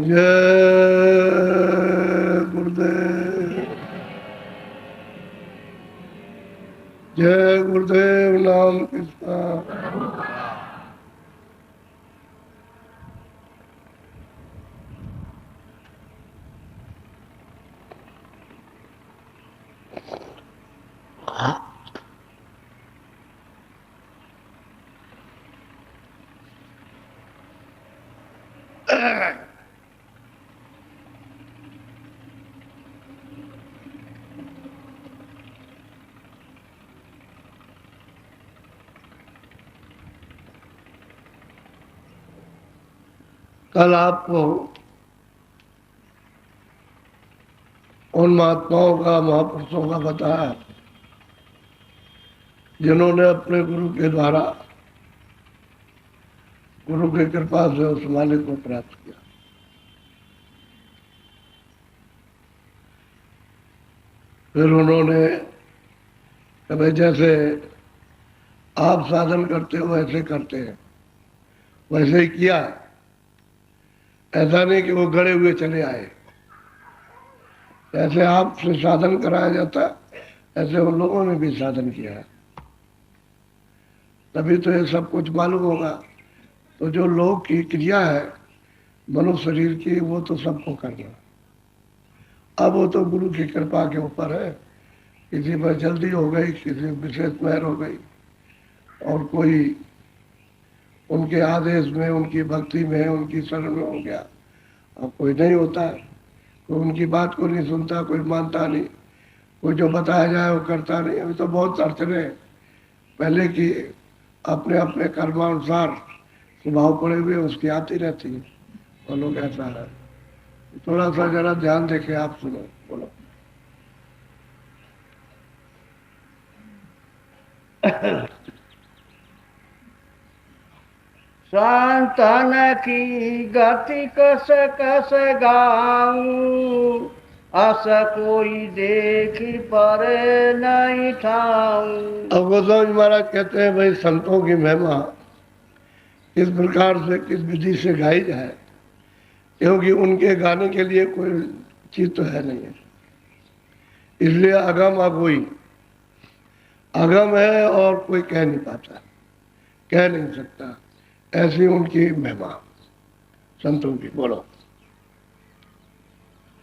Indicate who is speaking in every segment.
Speaker 1: जय गुरुदेव, जय गुरुदेव नाम कृष्णा। कल आपको उन महात्माओं का, महापुरुषों का बताया जिन्होंने अपने गुरु के द्वारा, गुरु की कृपा से उस मालिक को प्राप्त किया। फिर उन्होंने कभी जैसे आप साधन करते हो वैसे करते हैं, वैसे ही किया। ऐसा नहीं कि वो गड़े हुए चले आए। ऐसे आपसे साधन कराया जाता ऐसे उन लोगों ने भी साधन किया है, तभी तो ये सब कुछ मालूम होगा। तो जो लोग की क्रिया है मनुष्य शरीर की, वो तो सबको करना। अब वो तो गुरु की कृपा के ऊपर है। किसी पर जल्दी हो गई, किसी विशेष मेहर हो गई, और कोई उनके आदेश में, उनकी भक्ति में, उनकी शरण में हो गया, और कोई नहीं होता है। कोई उनकी बात को नहीं सुनता, कोई मानता नहीं, कोई जो बताया जाए वो करता नहीं। अभी तो बहुत अड़चने पहले की अपने अपने कर्मानुसार स्वभाव पड़े हुए उसकी आती रहती है। और लोग ऐसा है, थोड़ा सा जरा ध्यान देके आप सुनो, बोलो।
Speaker 2: संतन की गति कस कस गाऊं, अस कोई देखी पर नहीं ठाऊं।
Speaker 1: अब गोस्वामी महाराज कहते हैं भाई संतों की महिमा किस प्रकार से, किस विधि से गाई जाए, क्योंकि उनके गाने के लिए कोई चीज तो है नहीं है। इसलिए अगम अगोई, अगम है और कोई कह नहीं पाता, कह नहीं सकता। ऐसी उनकी महिमा संतों की। बोलो।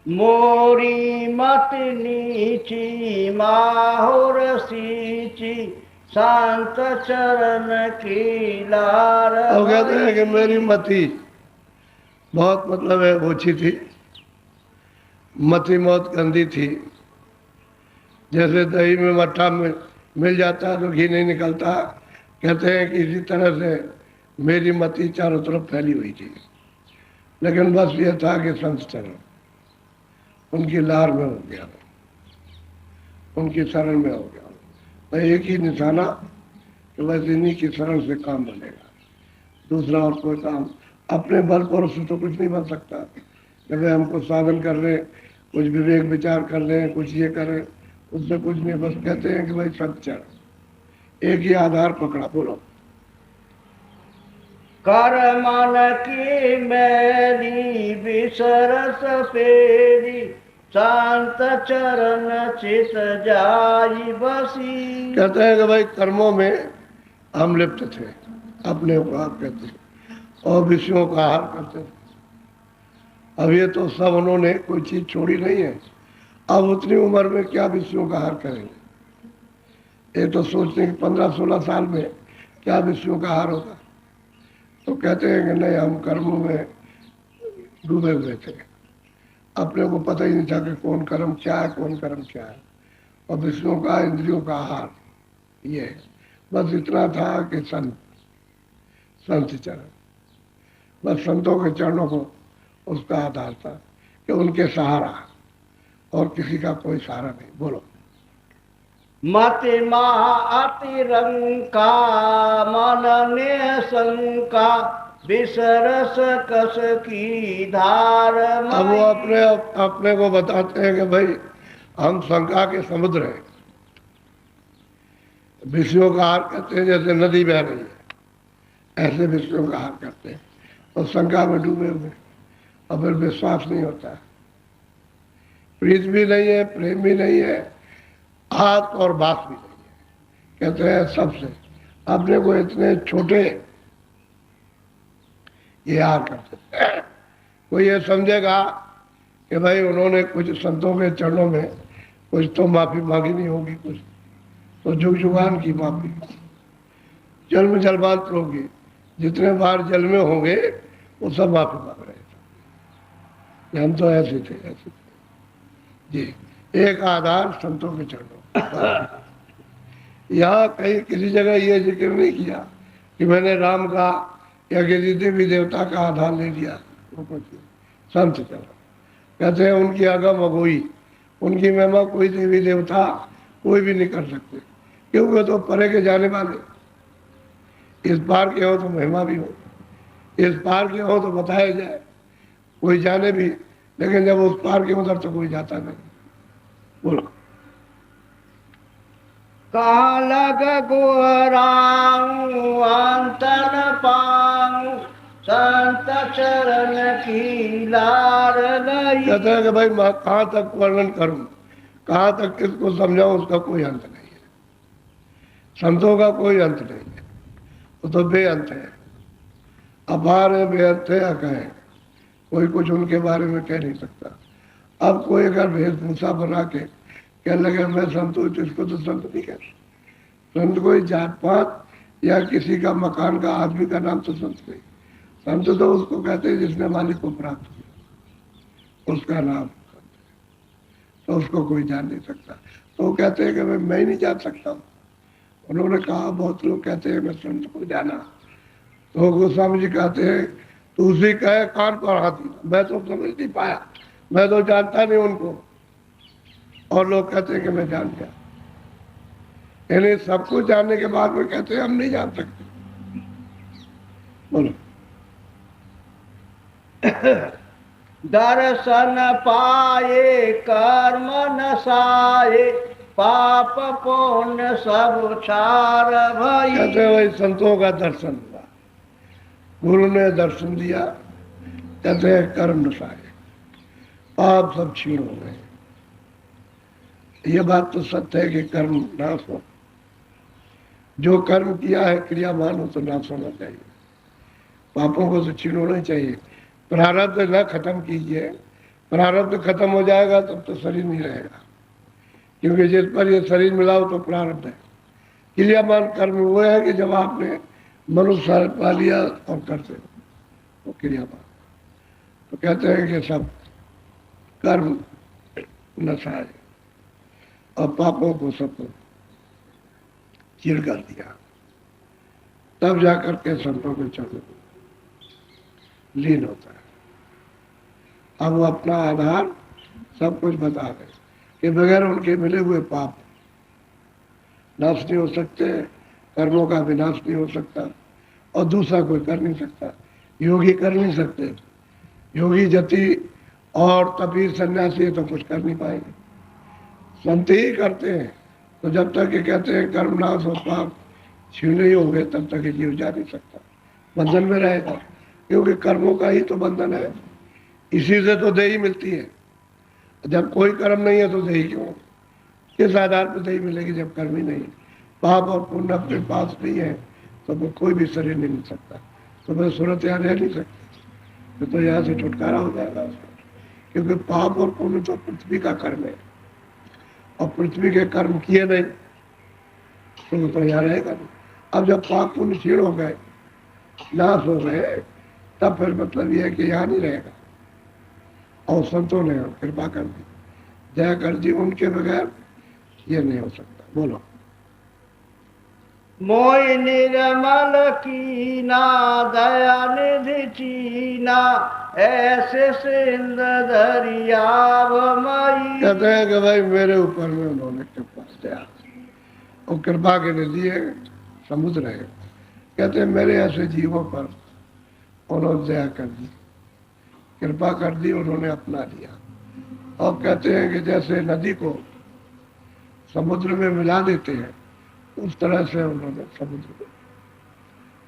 Speaker 2: मोरी मत नीची माहुर सींची, संत चरण की लार।
Speaker 1: अब कहते हैं कि मेरी मति बहुत, मतलब है ओछी थी, मति बहुत गंदी थी। जैसे दही में मट्ठा मिल जाता है तो घी नहीं निकलता, कहते हैं कि इसी तरह से मेरी मति चारों तरफ फैली हुई थी। लेकिन बस ये था कि संत चरण उनकी लार में हो गया, उनकी शरण में हो गया। तो एक ही निशाना कि बस इन्हीं की शरण से काम बनेगा, दूसरा और कोई काम अपने बल पर से तो कुछ नहीं बन सकता। जब हम कुछ साधन कर रहे हैं, कुछ विवेक विचार कर रहे हैं, कुछ ये कर रहे हैं, उससे कुछ नहीं। बस कहते हैं कि भाई संत चरण, एक ही आधार पकड़ा। बोलो।
Speaker 2: कर मन की मैली बिसरस फेरी, शांत चरण चित जाई बसी।
Speaker 1: कहते हैं कि भाई कर्मों में हम लिप्त थे, अपने को आप कहते हैं, और विषयों का आहार करते थे। अब ये तो सब उन्होंने कोई चीज छोड़ी नहीं है। अब उतनी उम्र में क्या विषयों का आहार करेंगे। ये तो सोचते कि 15-16 साल में क्या विषयों का आहार होगा। तो कहते हैं कि नहीं, हम कर्मों में डूबे हुए थे, अपने को पता ही नहीं था कि कौन कर्म क्या है, कौन कर्म क्या है। और विषयों का, इंद्रियों का आहार ये बस इतना था कि संत चरण, बस संतों के चरणों को उसका आधार था कि उनके सहारा, और किसी का कोई सहारा नहीं। बोलो।
Speaker 2: मति अतिरंका मन में शंका, बिसरस कस की धार।
Speaker 1: अब वो अपने को बताते हैं कि भाई हम शंका के समुद्र हैं। विषयों का आहार करते हैं, जैसे नदी बह रही है ऐसे विषयों का आहार करते हैं, और शंका में डूबे हुए। और फिर विश्वास नहीं होता है, प्रीत भी नहीं है, प्रेम भी नहीं है, हाथ और बात भी नहीं है। कहते हैं सबसे अपने को इतने छोटे ये यार करते हैं। कोई ये समझेगा कि भाई उन्होंने कुछ संतों के चरणों में कुछ तो माफी मांगी नहीं होगी, कुछ तो जुग जुगान की माफी, जन्म जन्मांतरों की जितने बार जल में होंगे वो सब माफी मांग रहे थे। हम तो ऐसे थे, ऐसे थे जी। एक आधार संतों के चरणों। यहाँ कहीं किसी जगह ये जिक्र नहीं किया कि मैंने राम का या किसी देवी देवता का आधार ले लिया। संत चरण कहते हैं उनकी आगम अगोई, उनकी महिमा कोई देवी देवता कोई भी नहीं कर सकते, क्योंकि तो परे के जाने वाले, इस पार के हो तो महिमा भी हो, इस पार के हो तो बताया जाए, कोई जाने भी, लेकिन जब उस पार के उधर तो कोई जाता नहीं। बोलो
Speaker 2: कहाँ लग गोराऊं अंतन पाऊं, संत चरण की लार लई।
Speaker 1: कहते हैं कि भाई मैं कहाँ तक वर्णन करूं, कहाँ तक किसको समझाऊं, उसका कोई अंत नहीं है। संतों का कोई अंत नहीं है, वो तो बेअंत है, अपार है, बेअंत है, अकह, कोई कुछ उनके बारे में कह नहीं सकता। अब कोई अगर वेशभूषा बना के कह लगे मैं संत हूँ, तो इसको तो संत नहीं कहते। संत कोई जात पात या किसी का मकान का आदमी का नाम तो संत नहीं। संत तो उसको कहते हैं जिसने मालिक को प्राप्त किया, उसका नाम संत है, तो उसको कोई जान नहीं सकता। तो वो कहते हैं कि मैं ही नहीं जान सकता हूँ। उन्होंने कहा, बहुत लोग कहते हैं मैं संत को जाना, तो गोस्वामी जी कहते हैं तो उसी कहे कान पर हाथ दिया, मैं तो समझ नहीं पाया, मैं तो जानता नहीं उनको। और लोग कहते हैं कि मैं जान गया। यानी सब कुछ जानने के बाद में कहते हैं हम नहीं जान सकते। बोलो
Speaker 2: दर्शन पाए कर्म नसाए, पाप पुण्य सब छार भई।
Speaker 1: कहते हैं भाई संतों का दर्शन हुआ, गुरु ने दर्शन दिया, कहते हैं कर्म नसाए, पाप सब क्षीण हो गए। ये बात तो सत्य है कि कर्म नाश हो, जो कर्म किया है क्रियामान हो तो नाश होना चाहिए, पापों को तो क्षीण होना चाहिए। प्रारब्ध न खत्म कीजिए, प्रारब्ध खत्म हो जाएगा तब तो शरीर नहीं रहेगा, क्योंकि जिस पर ये शरीर मिला हो तो प्रारब्ध है। क्रियामान कर्म वो है कि जब आपने मनुष्य पा लिया और करते हो वो क्रियामान। तो कहते हैं कि सब कर्म नसाए और पापों को सबको चीर कर दिया, तब जाकर के संतों के चरणों लीन होता है। अब वो अपना आधार सब कुछ बता रहे कि बगैर उनके मिले हुए पाप नाश नहीं हो सकते, कर्मों का विनाश नहीं हो सकता, और दूसरा कोई कर नहीं सकता। योगी कर नहीं सकते, योगी जति और तपी सन्यासी तो कुछ कर नहीं पाएंगे, संत ही करते हैं। तो जब तक ये कहते हैं कर्म नाश हो, पाप क्षीण नहीं हो गए, तब तक ये जीव जा नहीं सकता, बंधन में रहेगा, क्योंकि कर्मों का ही तो बंधन है, इसी से तो देही मिलती है। जब कोई कर्म नहीं है तो देही क्यों, किस आधार पर देही मिलेगी जब कर्म ही नहीं है। पाप और पुण्य अपने पास नहीं है तो वो कोई भी शरीर नहीं मिल सकता, तो वह सूरत यहाँ रह नहीं सकती, तो यहाँ से छुटकारा हो जाएगा उसको, क्योंकि पाप और पुण्य तो पृथ्वी का कर्म है, और पृथ्वी के कर्म किए नहीं तो वो तो यहाँ रहेगा नहीं। अब जब पाप पुण्य क्षीण हो गए, नाश हो गए, तब फिर मतलब यह है कि यहाँ नहीं रहेगा। और संतों ने कृपा कर दी, दया कर दी, उनके बगैर ये नहीं हो सकता। बोलो
Speaker 2: मोय निर्मल कीना दया निधि चीना, ऐसे सिंध दरियाव मई।
Speaker 1: कहते हैं कि भाई मेरे ऊपर में उन्होंने कृपा दया, और कृपा के निधि है समुद्र है। कहते हैं मेरे ऐसे जीवों पर उन्होंने दया कर दी, कृपा कर दी, उन्होंने अपना लिया। और कहते हैं कि जैसे नदी को समुद्र में मिला देते हैं, उस तरह से उन्होंने समुद्र में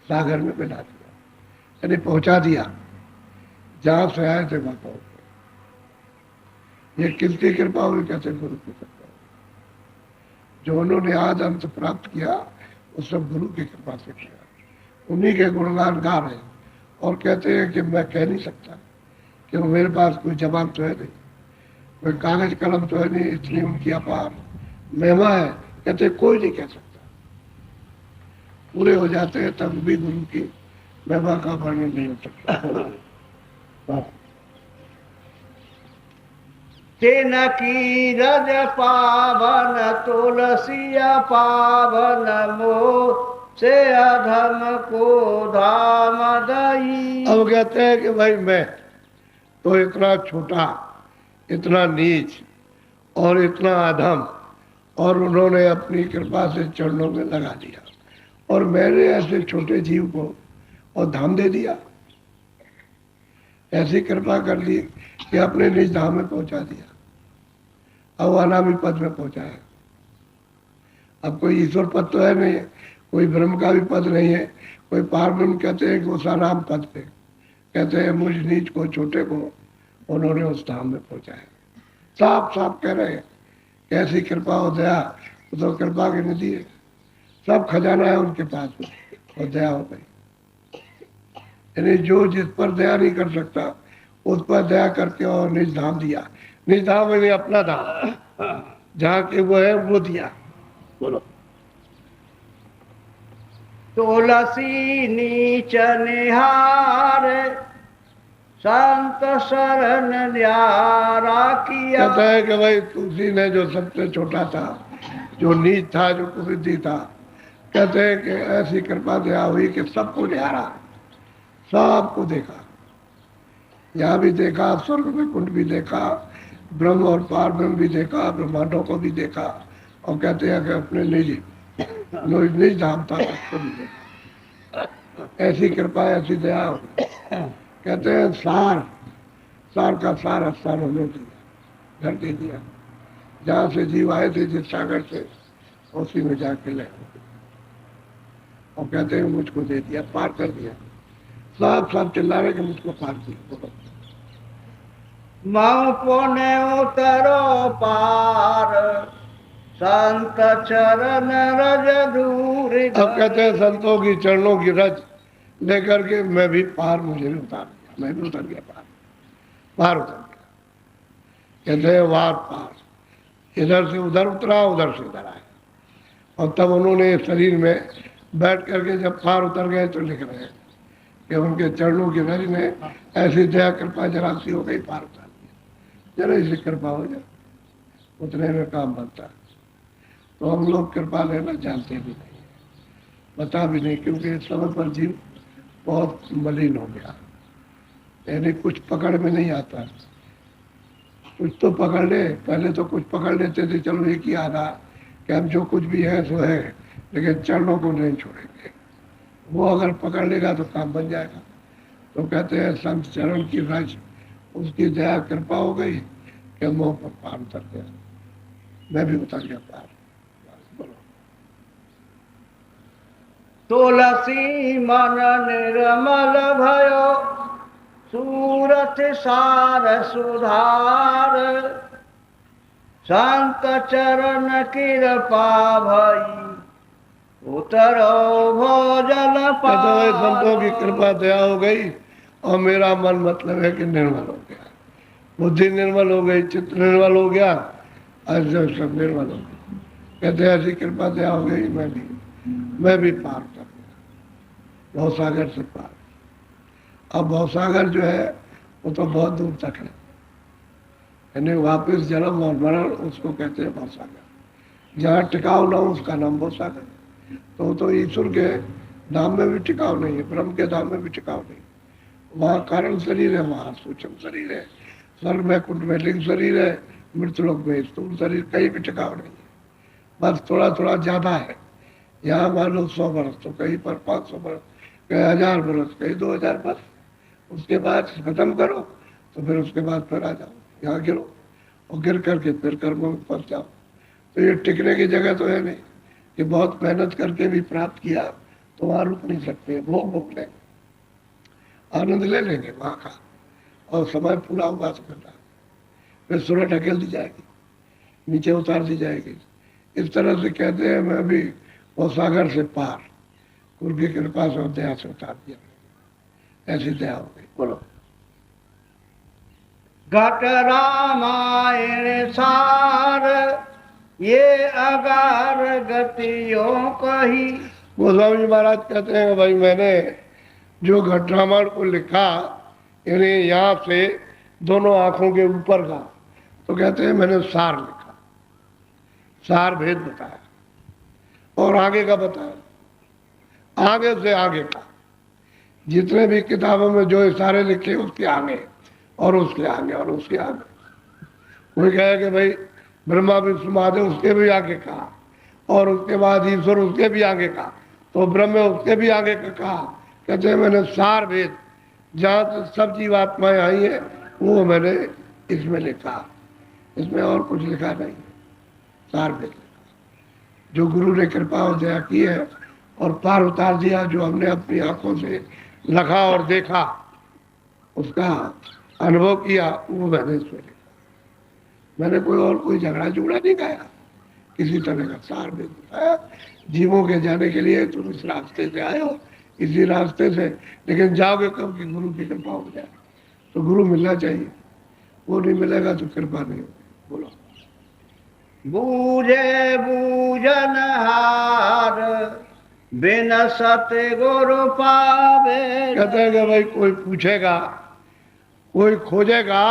Speaker 1: सागर में मिला दिया, यानी पहुंचा दिया। जहां से आए थे वहां पहुंच गए। ये किसकी कृपा हुई? कहते गुरु की कृपा हुई। जो उन्होंने आज अंत प्राप्त किया वो सब गुरु की कृपा से किया। उन्हीं के गुणगान गा रहे हैं और कहते हैं कि मैं कह नहीं सकता कि मेरे पास कोई जवाब तो है नहीं, कोई कागज कलम तो है नहीं, इतनी उनकी अपार महिमा है। कहते कोई नहीं कह सकता। पूरे हो जाते हैं तब भी गुरु की महिमा का वर्णन नहीं हो सकता।
Speaker 2: तिन की रज पावन तुलसिया पावन मोह से अधम को धाम दई।
Speaker 1: अब कहते हैं कि भाई मैं तो इतना छोटा, इतना नीच और इतना अधम, और उन्होंने अपनी कृपा से चरणों में लगा दिया, और मैंने ऐसे छोटे जीव को और धाम दे दिया। ऐसी कृपा कर दी कि अपने निज धाम में पहुंचा दिया। अब अनामी पद में पहुंचा है। अब कोई ईश्वर पद तो है नहीं है, कोई ब्रह्म का भी पद नहीं है, कोई पारब्रह्म कहते हैं कि उस आराम पद पे, कहते हैं मुझ नीच को, छोटे को उन्होंने उस धाम में पहुंचाया। साफ साफ कह रहे हैं कैसी कृपा हो दया, वो तो कृपा की निधि है, सब खजाना है उनके पास में, और दया हो गई। यानी जो जिस पर दया नहीं कर सकता उस पर दया करके और निज धाम दिया। निज धाम में अपना धाम जहाँ के वो है वो दिया। बोलो।
Speaker 2: तुलसी नीच निहार संत शरण न्यारा किया।
Speaker 1: कहता है कि भाई तुलसी ने जो सबसे छोटा था, जो नीच था, जो कुबुद्धि था, कहते हैं कि ऐसी कृपा दया हुई कि सबको निहारा, सबको देखा। यहाँ भी देखा, स्वर्ग में कुंड भी देखा, ब्रह्म और पार ब्रह्म भी देखा, ब्रह्मांडों को भी देखा, और कहते हैं कि अपने निज धाम था उसको भी देखा। ऐसी कृपा, ऐसी दया हो। कहते हैं सार का सार स्थान होने दिया, घर दे दिया। जहाँ से जीव आए थे जिस सागर से, उसी में जाके ले, और कहते हैं मुझको दे दिया, पार कर दिया। सब चिल्ला रहे कि मुझको पार किया।
Speaker 2: मऊ पुण्य उतरो पार संत चरण रज दूर।
Speaker 1: अब कहते हैं संतों की चरणों की रज लेकर के मैं भी पार, मुझे भी उतार दिया, मैं भी उतर गया पार उतर गया। कहते हैं वार पार, इधर से उधर उतरा, उधर से इधर आया। और तब उन्होंने शरीर में बैठ करके जब पार उतर गए तो लिख रहे हैं कि उनके चरणों की रज में ऐसी दया कृपा जरा सी हो गई, पार उतार दिया। जरा इसी कृपा हो जाए, उतने में काम बनता है। तो हम लोग कृपा लेना जानते भी नहीं, बता भी नहीं, क्योंकि इस समय पर जीव बहुत मलिन हो गया। यानी कुछ पकड़ में नहीं आता। कुछ तो पकड़ ले, पहले तो कुछ पकड़ लेते थे, चलो एक ही आधा कि हम जो कुछ भी है सो है, लेकिन चरणों को नहीं छोड़ेंगे। वो अगर पकड़ लेगा तो काम बन जाएगा। तो कहते हैं संत चरण की रज, उसकी दया कृपा हो गई कि मुँह पर पार उतर गया, मैं भी उतर गया पार।
Speaker 2: तुलसी मन निर्मल भयो सूरत सार सुधार संत चरण कृपा भई उतरो भोजन पार।
Speaker 1: संतों की कृपा दया हो गई और मेरा मन मतलब है कि निर्मल हो गया, बुद्धि निर्मल हो गई, चित्त निर्मल हो गया, ऐसे सब निर्मल हो गया। कहते ऐसी कृपा दया हो गई, मैं भी पार कर गया भवसागर से पार। अब भवसागर जो है वो तो बहुत दूर तक है, यानी वापस जन्म और मरण उसको कहते हैं भवसागर। जहाँ टिकाव ना हो उसका नाम भवसागर। तो ईश्वर के धाम में भी टिकाव नहीं है, ब्रह्म के धाम में भी टिकाव नहीं। वहाँ कारण शरीर है, वहाँ सूक्ष्म शरीर है, स्वर्ग में कुंड में लिंग शरीर है, मृत्युलोक में स्थूल शरीर, कहीं भी टिकाव नहीं है। बस थोड़ा थोड़ा ज्यादा है। यहाँ मान लो 100 बरस, तो कहीं पर 500 बरस, कहीं 1000 बरस, कहीं 2000 बरस। उसके बाद खत्म करो तो फिर उसके बाद फिर आ जाओ, यहाँ गिरो और गिर करके फिर कर्मों में फंस जाओ। तो ये टिकने की जगह तो है नहीं कि बहुत मेहनत करके भी प्राप्त किया तो वहाँ रुक नहीं सकते, भोग लेंगे, आनंद ले लेंगे वहाँ का, और समय पूरा हुआ तो करना, फिर सूरज ढकेल दी जाएगी, नीचे उतार दी जाएगी। इस तरह से कहते हैं मैं भी वो सागर से पार, गुरु की कृपा से और दया से उतार दिया, ऐसी दया हो गई। बोलो।
Speaker 2: घट रामायण सार ये अगार गतियों कही।
Speaker 1: गोस्वामी जी महाराज कहते हैं भाई मैंने जो घट रामायण को लिखा, यानी यहाँ से दोनों आंखों के ऊपर का, तो कहते हैं मैंने सार लिखा, सार भेद बताया और आगे का बताया, आगे से आगे का। जितने भी किताबों में जो इशारे लिखे उसके आगे और उसके आगे और उसके आगे। कोई कहे कि भाई ब्रह्मा विष्णु महादेव उसके भी आगे कहा, और उसके बाद ईश्वर उसके भी आगे कहा, तो ब्रह्म उसके भी आगे का कहा। कहते हैं मैंने सार भेद, जहाँ से सब जीवात्माएं आई है वो मैंने इसमें लिखा, इसमें और कुछ लिखा नहीं, सार भेद लिखा। जो गुरु ने कृपा और दया की है और पार उतार दिया, जो हमने अपनी आंखों से लखा और देखा, उसका अनुभव किया, वो मैंने इसमें लिखा। मैंने कोई और कोई झगड़ा झुगड़ा नहीं गाया, किसी तरह का सार भेद बताया। जीवों के जाने के लिए तुम इस रास्ते से आए हो, इसी रास्ते से, लेकिन जाओगे कब कि गुरु की कृपा हो जाए। तो गुरु मिलना चाहिए, वो नहीं मिलेगा तो कृपा नहीं होगी। बोलो।
Speaker 2: बूझे बूझन हार बिन सत गुरु पावे।
Speaker 1: कहते हैं कि भाई कोई पूछेगा, कोई खोजेगा,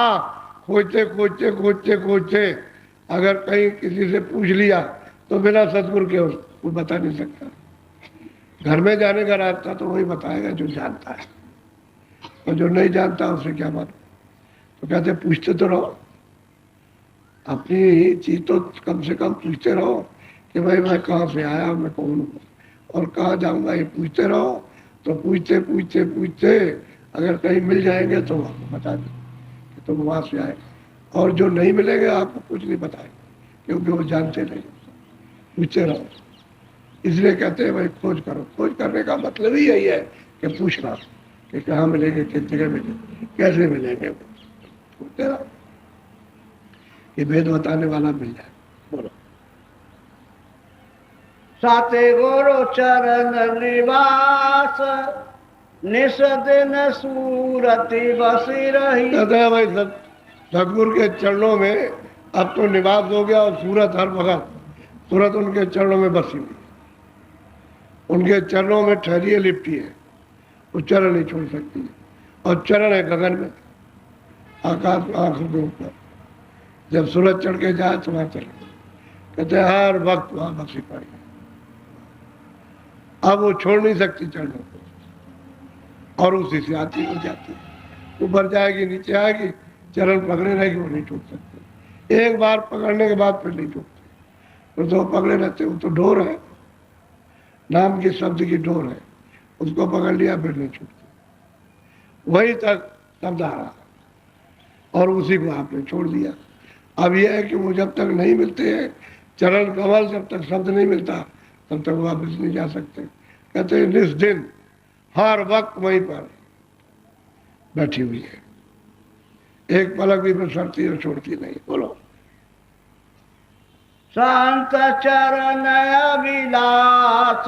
Speaker 1: खोजते खोजते खोजते खोजते अगर कहीं किसी से पूछ लिया तो बिना सतगुरु के कोई बता नहीं सकता। घर में जाने का रास्ता तो वही बताएगा जो जानता है, और जो नहीं जानता उसे क्या मालूम। तो कहते पूछते तो रहो, अपनी ही चीज तो कम से कम पूछते रहो कि भाई मैं कहाँ से आया, मैं कौन हूँ और कहाँ जाऊंगा, ये पूछते रहो। तो पूछते पूछते पूछते अगर कहीं मिल जाएंगे तो आपको बता दें कि तुम वहाँ से आए, और जो नहीं मिलेंगे आपको कुछ नहीं बताएंगे, क्योंकि वो जानते नहीं। पूछते रहो, इसलिए कहते हैं भाई खोज करो। खोज करने का मतलब ही यही है कि पूछना कि कहाँ मिलेंगे, किस जगह मिलेंगे, कैसे मिलेंगे। पूछते रहो कि भेद बताने वाला मिल जाए। बोलो।
Speaker 2: साते गुरु चरण निवास निस दिन सूरति बसी रही।
Speaker 1: कहते हैं भाई सतगुरु के चरणों में अब तो निवास हो गया, और सूरत हर वक्त सूरत उनके चरणों में बसी हुई, उनके चरणों में ठहरी है, लिपटी है, वो चरण नहीं छोड़ सकती है। और चरण है गगन में, आकाश में, आंखों के ऊपर। जब सूरज चढ़ के जाए तो वहां चले, कहते हैं हर वक्त वहां बसी पड़ी। अब वो छोड़ नहीं सकती चरणों को, और उसी से आती हो जाती है, ऊपर जाएगी नीचे आएगी, चरण पकड़े रहेगी, वो नहीं छूट सकते। एक बार पकड़ने के बाद फिर नहीं छूटते, तो पकड़े रहते। वो तो डोर है, नाम के शब्द की डोर है, उसको पकड़ लिया फिर नहीं छूटती, वहीं तक शब्द आ रहा, और उसी को आपने छोड़ दिया। अब यह है कि वो जब तक नहीं मिलते हैं चरण कमल, जब तक शब्द नहीं मिलता तब तक वापस नहीं जा सकते। कहते हैं निस दिन हर वक्त वहीं पर बैठी हुई है, एक पलक भी फिसलती और छोड़ती नहीं। बोलो।
Speaker 2: संत चरण अभिलाष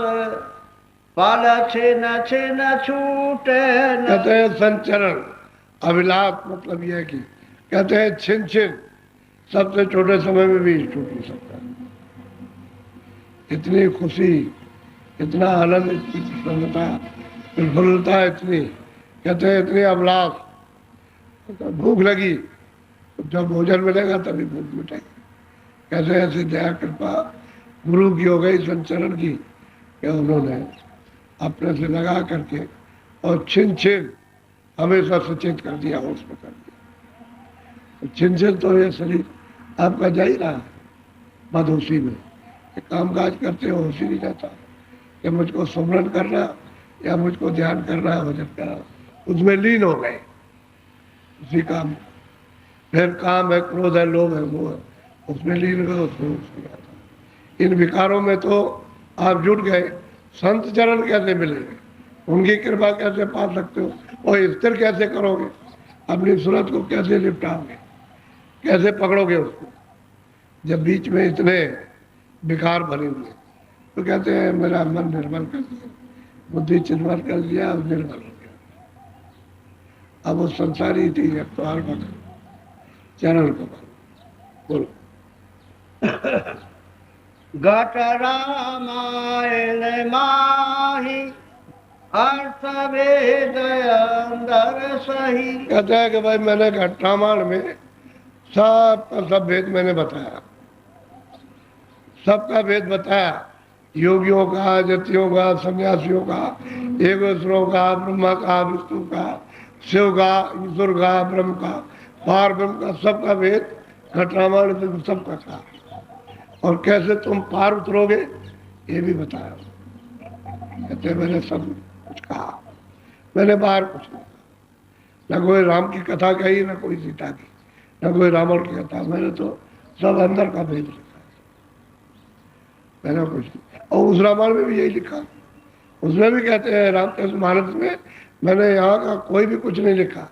Speaker 2: पल छिन छिन छूटे।
Speaker 1: कहते हैं संचरण अभिलाष, मतलब यह है कि कहते हैं छिन छिन, सबसे छोटे समय में भी छूट नहीं सकता। इतनी खुशी, इतना आनंद, इतनी प्रसन्नता, प्रफुल्लता इतनी, कहते हैं इतनी अभिलाष। भूख लगी तो जब भोजन मिलेगा तभी भूख मिटेगी। कैसे ऐसी दया कृपा गुरु की हो गई, संचरण की, कि उन्होंने अपने से लगा करके और छिन छिन हमेशा सचेत कर दिया, होश में कर दिया। छिन छिन तो ये शरीर आपका जा ही रहा है बदहोशी में, काम काज करते हो होश ही नहीं जाता कि मुझको स्मरण करना या मुझको ध्यान करना है, भजन करना, उसमें लीन हो गए उसी काम। फिर काम है, क्रोध है, लोभ है, वो है, उसमें लीन गए, उसमें उसमें आता। इन विकारों में तो आप जुट गए। संत चरण कैसे मिलेंगे, उनकी कृपा कैसे पा सकते हो, और स्थिर कैसे करोगे। अपनी सूरत को कैसे निपटाओगे, कैसे पकड़ोगे उसको, जब बीच में इतने विकार भरे हुए। तो कहते हैं मेरा मन निर्मल कर दिया, बुद्धि चिन्मल कर दिया और निर्मल हो गया। अब वो संसारी थी, अब तो और पकड़ो, चरण को पकड़ो। बोलो।
Speaker 2: घट रामायण माही अर्थ वेद अंदर सही।
Speaker 1: कहते हैं कि भाई मैंने घट रामायण में सब भेद मैंने बताया, सबका भेद बताया, योगियों का, जतियों का, सन्यासियों का, एगोसुरों का, ब्रह्मा का, विष्णु का, शिव का, ईश्वर का, ब्रह्म का, पार ब्रह्म का, सबका भेद घट रामायण में सबका कहा। और कैसे तुम पार उतरोगे ये भी बताया। कहते मैंने सब कुछ कहा, मैंने बाहर कुछ नहीं कहा, न कोई राम की कथा कही, न कोई सीता की, न कोई रावण की कथा, मैंने तो सब अंदर का भेद लिखा, मैंने कुछ नहीं। और उस रामायण में भी यही लिखा, उसमें भी कहते हैं रामचरित मानस में मैंने यहाँ का कोई भी कुछ नहीं लिखा,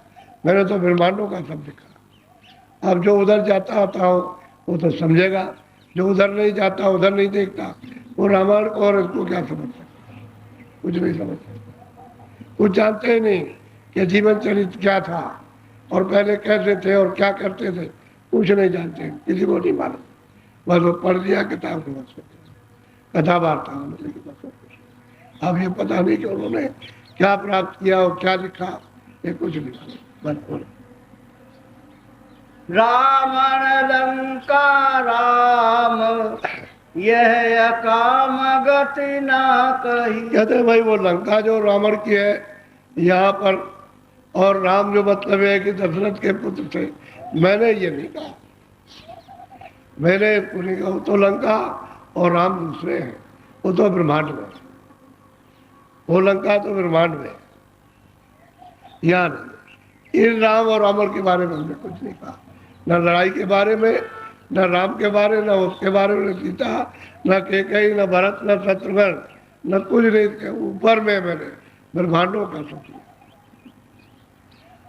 Speaker 1: मैंने तो ब्रह्मांडों का सब लिखा। अब जो उधर जाता आता हो वो तो समझेगा, जो उधर नहीं जाता, उधर नहीं देखता, वो रामायण को और इसको क्या समझ सकता, कुछ नहीं समझ सकता। कुछ जानते ही नहीं कि जीवन चरित्र क्या था और पहले कैसे थे और क्या करते थे, कुछ नहीं जानते, किसी को नहीं मालूम। बस वो पढ़ दिया किताब को, बस कथा वार्ता होने लगी, बस। अब ये पता नहीं कि उन्होंने क्या प्राप्त किया और क्या लिखा, ये कुछ नहीं मालूम। बस
Speaker 2: रावण लंका राम यह काम गति ना कही।
Speaker 1: कहते हैं भाई वो लंका जो रावण की है यहाँ पर, और राम जो मतलब है कि दशरथ के पुत्र थे, मैंने ये नहीं कहा, मैंने इसको नहीं कहा। तो लंका और राम दूसरे हैं, वो तो ब्रह्मांड में, वो लंका तो ब्रह्मांड में, यहाँ नहीं। इन राम और रावण के बारे में हमने कुछ नहीं कहा, न लड़ाई के बारे में, न राम के बारे, न उसके बारे में, न सीता, न कैकेयी, न भरत, न शत्रुघ्न, न कुछ नहीं। ऊपर में मैंने ब्रह्मांडों का सोचा,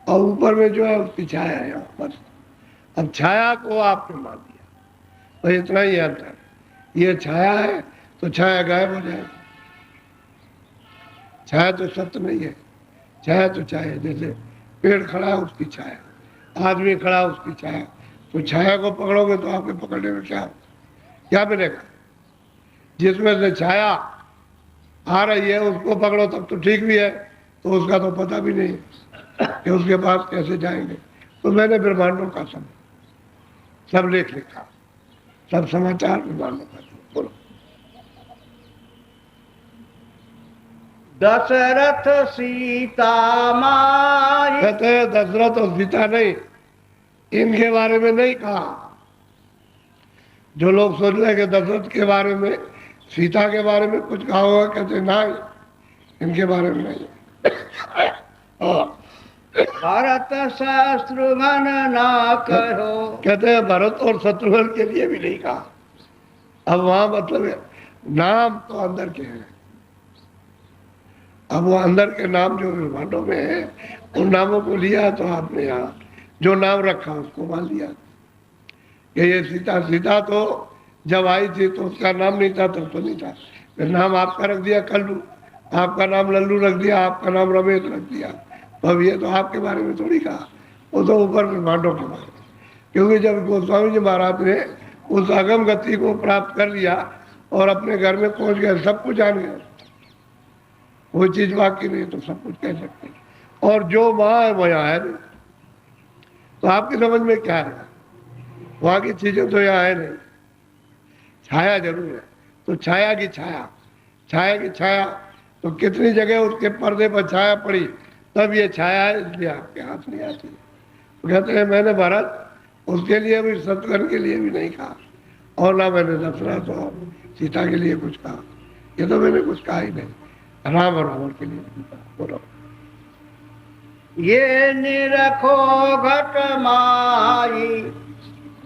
Speaker 1: और ऊपर में जो है उसकी छाया है बस। अब छाया को आपने मान दिया, तो इतना ही अंतर। ये छाया है तो छाया गायब हो जाएगी, छाया तो सत्य नहीं है, छाया तो छाया। जैसे पेड़ खड़ा है उसकी छाया, आदमी खड़ा उसकी छाया, तो छाया को पकड़ोगे तो आपके पकड़ने में क्या मिलेगा। जिसमें से छाया आ रही है उसको पकड़ो तब तो ठीक भी है, तो उसका तो पता भी नहीं कि उसके पास कैसे जाएंगे। तो मैंने ब्रह्मांडों का सब लेख लिखा, सब समाचार ब्रह्मांडों का। बोलो।
Speaker 2: दशरथ सीता माई।
Speaker 1: कहते हैं दशरथ और सीता नहीं, इनके बारे में नहीं कहा। जो लोग सोच रहे कि दशरथ के बारे में, सीता के बारे में कुछ कहा होगा, कहते नहीं, इनके बारे में नहीं।
Speaker 2: भरत शत्रुघ्न ना कहो।
Speaker 1: कहते हैं भरत और शत्रुघ्न के लिए भी नहीं कहा। अब वहां मतलब है, नाम तो अंदर के हैं, अब वो अंदर के नाम जो ब्रह्मांडों में है, उन नामों को लिया तो आपने यहाँ जो नाम रखा उसको मान लिया कि ये सीता। सीता तो जब आई थी तो उसका नाम नहीं था, तब तो नहीं था, फिर नाम आपका रख दिया कल्लू, आपका नाम लल्लू रख दिया, आपका नाम रमेश रख दिया। तो अब ये तो आपके बारे में थोड़ी कहा, वो तो ऊपर ब्रह्मांडों के बारे में। क्योंकि जब गोस्वामी जी महाराज ने उस अगम गति को प्राप्त कर लिया और अपने घर में पहुंच गए, सब कुछ जान गए, कोई चीज बाकी नहीं, तो सब कुछ कह सकते हैं। और जो वहां है वहां है नहीं, तो आपकी समझ में क्या है, वहां की चीजें तो यहाँ है नहीं। छाया जरूर है, तो छाया की छाया, छाया की छाया, तो कितनी जगह उसके पर्दे पर छाया पड़ी, तब ये छाया है, इसलिए आपके हाथ नहीं आती। तो कहते हैं मैंने भरत उसके लिए भी, शत्रुघ्न के लिए भी नहीं कहा, और ना मैंने दशरथ और सीता के लिए कुछ कहा, ये तो मैंने कुछ कहा ही नहीं। राम और रावण के लिए बोलो।
Speaker 2: ये निरखो घट माई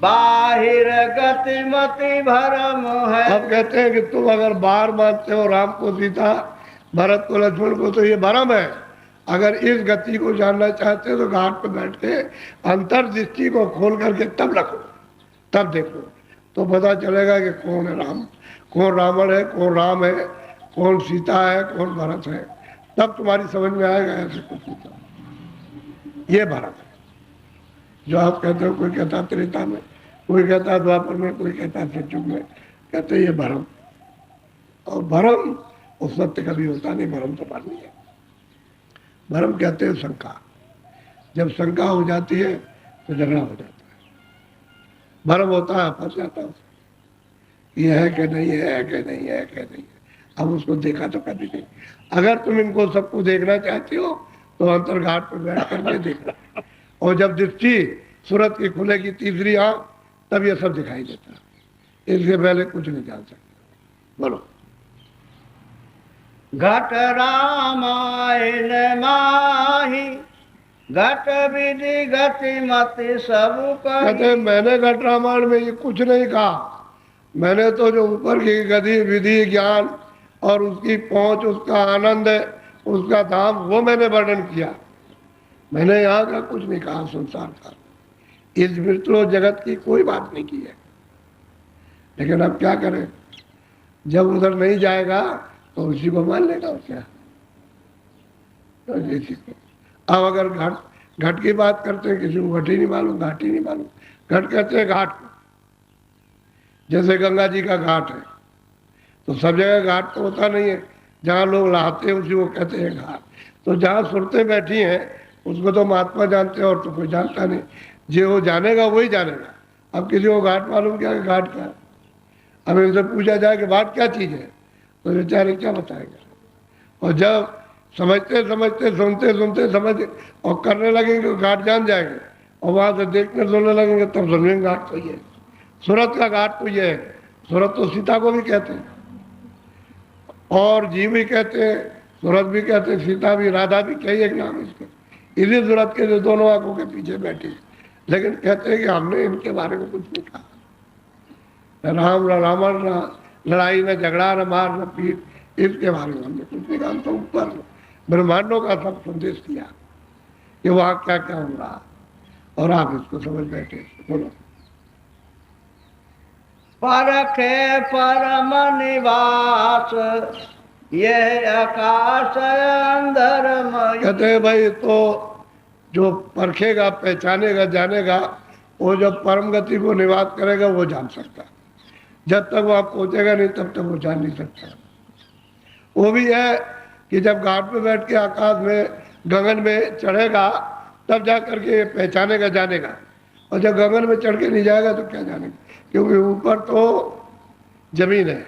Speaker 2: बाहिर गति मति भरम है।
Speaker 1: अब कहते हैं कि तुम अगर बाहर मानते हो राम को, सीता, भरत को, लक्ष्मण को, तो ये भरम है, अगर इस गति को जानना चाहते हो तो घाट पर बैठ के अंतर्दृष्टि को खोल करके तब रखो, तब देखो, तो पता चलेगा कि कौन है राम, कौन रावण है, कौन राम है, कौन सीता है, कौन भरत है। तब तुम्हारी समझ में आएगा ऐसे कुछ नहीं। ये भरत है जो आप कहते हो। कोई कहता त्रेता में, कोई कहता द्वापर में, कोई कहता सतयुग में, कहते ये भरम। और भरम वो सत्य कभी होता नहीं, भरम तो पानी है। भरम कहते हैं शंका। जब शंका हो जाती है तो झगड़ा हो जाता है। भरम होता है, फंस जाता है, ये है कि नहीं है, कि नहीं है, कि नहीं है। अब उसको देखा तो कभी नहीं। अगर तुम इनको सबको देखना चाहती हो तो अंतर्घाट पर बैठ करके देखना, और जब दृष्टि सूरत की खुलेगी तीसरी आंख, तब ये सब दिखाई देता है। इसके पहले कुछ नहीं जान सकते। बोलो।
Speaker 2: घट रामायण माही, घट विधि गति मति सब
Speaker 1: कहते हैं मैंने घट रामायण में ये कुछ नहीं कहा, मैंने तो जो ऊपर की गति विधि ज्ञान और उसकी पहुंच, उसका आनंद, उसका धाम, वो मैंने वर्णन किया। मैंने यहाँ का कुछ नहीं कहा, संसार का, इस विस्तृत जगत की कोई बात नहीं की है। लेकिन अब क्या करें, जब उधर नहीं जाएगा तो उसी को मान लेगा। और क्या, तो इसी को। अब अगर घट की बात करते हैं, किसी को घट ही नहीं मालूम, घाट ही नहीं मालूम। घट कहते हैं घाट को, जैसे गंगा जी का घाट है, तो सब जगह घाट तो होता नहीं है। जहाँ लोग नहाते हैं उसी को कहते हैं घाट। तो जहाँ सुरतें बैठी हैं उसको तो महात्मा जानते हैं, और तो कोई जानता नहीं। जो वो जानेगा वही जानेगा। अब किसी को घाट मालूम क्या है, घाट क्या। अब इनसे पूछा जाए कि घाट क्या चीज़ है, तो बेचारे क्या बताएंगे। और जब समझते समझते, सुनते सुनते समझ और करने लगेंगे तो घाट जान जाएंगे, और वहाँ से देखने सुनने लगेंगे तब समझेंगे घाट तो ये है। सूरत का घाट तो ये है। सूरत तो सीता को भी कहते हैं, और जी भी कहते हैं, सूरत भी कहते हैं, सीता भी, राधा भी, कई एक नाम इसके। इसी सूरत के जो दोनों आंखों के पीछे बैठे, लेकिन कहते हैं कि हमने इनके बारे में कुछ नहीं कहा। न राम, न रावण, न लड़ाई, न झगड़ा, न मार, न पीट, इसके बारे में हमने कुछ नहीं कहा। तो ऊपर ब्रह्मांडों का सब संदेश दिया कि वहाँ क्या क्या हो रहा, और आप इसको समझ बैठे। बोलो।
Speaker 2: परखे परम निवास, यह आकाश अंधरमय।
Speaker 1: कहते हैं भाई, तो जो परखेगा, पहचानेगा, जानेगा, वो जब परम गति को निवास करेगा वो जान सकता। जब तक वहाँ पहुँचेगा नहीं तब तक वो जान नहीं सकता। वो भी है कि जब घाट पे बैठ के आकाश में, गगन में चढ़ेगा, तब जा करके पहचानेगा, जानेगा। और जब गगन में चढ़ के नहीं जाएगा तो क्या जानेगा, क्योंकि ऊपर तो जमीन है।